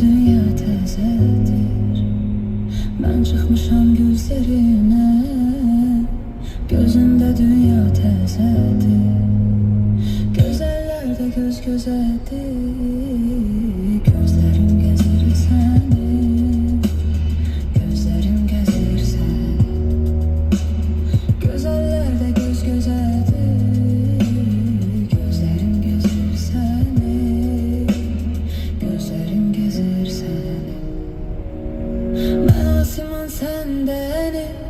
dünya təzədir. Mən çıxmışam gözlərinə, gözündə dünya təzədir. Gözəllər də göz gözədir. Gözlərim gəzir səni, gözlərim gəzir səni. Gözəllər də göz gözədir. Gözlərim gəzir səni, gözlərim gəzir səni. Mən Asiman, sən deniz,